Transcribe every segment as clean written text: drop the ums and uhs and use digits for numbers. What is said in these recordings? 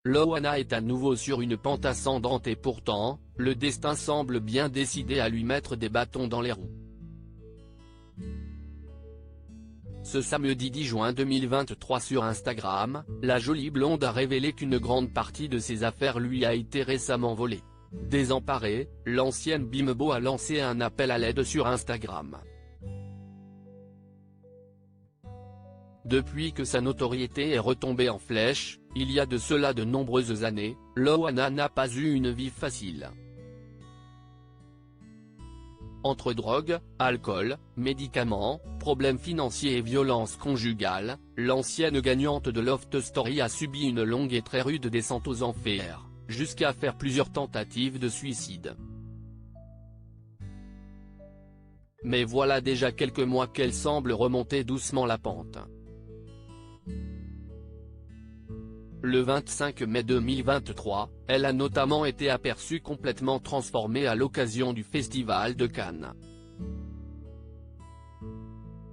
Loana est à nouveau sur une pente ascendante et pourtant, le destin semble bien décidé à lui mettre des bâtons dans les roues. Ce samedi 10 juin 2023 sur Instagram, la jolie blonde a révélé qu'une grande partie de ses affaires lui a été récemment volée. Désemparée, l'ancienne bimbo a lancé un appel à l'aide sur Instagram. Depuis que sa notoriété est retombée en flèche, il y a de cela de nombreuses années, Loana n'a pas eu une vie facile. Entre drogue, alcool, médicaments, problèmes financiers et violences conjugales, l'ancienne gagnante de Loft Story a subi une longue et très rude descente aux enfers, jusqu'à faire plusieurs tentatives de suicide. Mais voilà déjà quelques mois qu'elle semble remonter doucement la pente. Le 25 mai 2023, elle a notamment été aperçue complètement transformée à l'occasion du Festival de Cannes.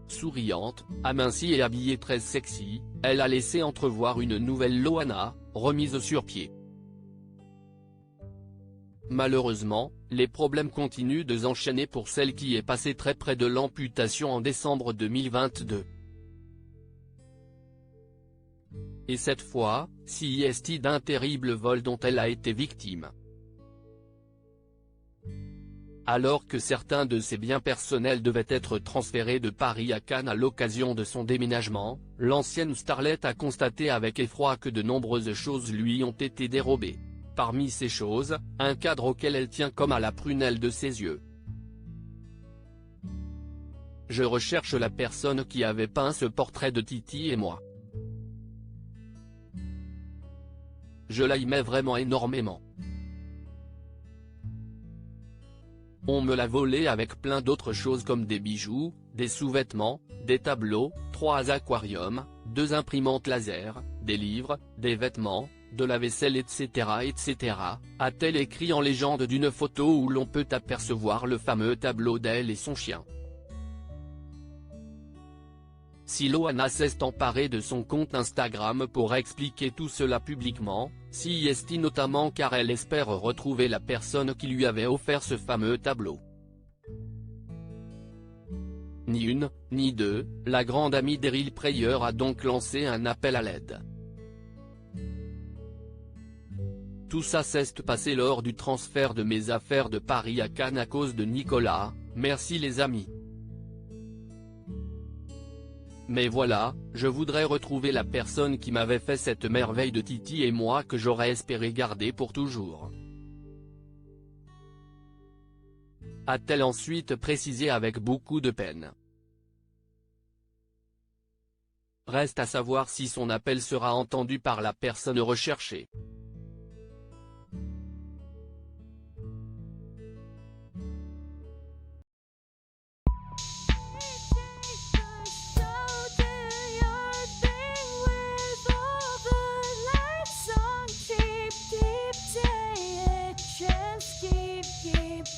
Souriante, amincie et habillée très sexy, elle a laissé entrevoir une nouvelle Loana, remise sur pied. Malheureusement, les problèmes continuent de s'enchaîner pour celle qui est passée très près de l'amputation en décembre 2022. Et cette fois, c'est d'un terrible vol dont elle a été victime. Alors que certains de ses biens personnels devaient être transférés de Paris à Cannes à l'occasion de son déménagement, l'ancienne starlette a constaté avec effroi que de nombreuses choses lui ont été dérobées. Parmi ces choses, un cadre auquel elle tient comme à la prunelle de ses yeux. Je recherche la personne qui avait peint ce portrait de Titi et moi. Je l'aimais vraiment énormément. On me l'a volé avec plein d'autres choses comme des bijoux, des sous-vêtements, des tableaux, 3 aquariums, 2 imprimantes laser, des livres, des vêtements, de la vaisselle etc. etc. a-t-elle écrit en légende d'une photo où l'on peut apercevoir le fameux tableau d'elle et son chien. Si Loana s'est emparée de son compte Instagram pour expliquer tout cela publiquement, c'est notamment car elle espère retrouver la personne qui lui avait offert ce fameux tableau. Ni une, ni deux, la grande amie d'Eril Prayer a donc lancé un appel à l'aide. Tout ça s'est passé lors du transfert de mes affaires de Paris à Cannes à cause de Nicolas, merci les amis. Mais voilà, je voudrais retrouver la personne qui m'avait fait cette merveille de Titi et moi que j'aurais espéré garder pour toujours. A-t-elle ensuite précisé avec beaucoup de peine. Reste à savoir si son appel sera entendu par la personne recherchée.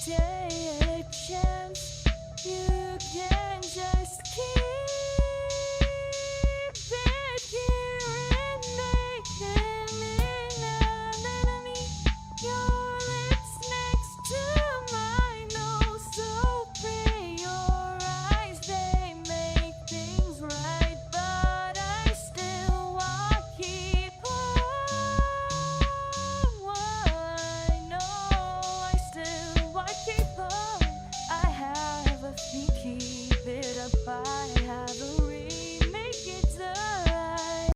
Take a chance, you can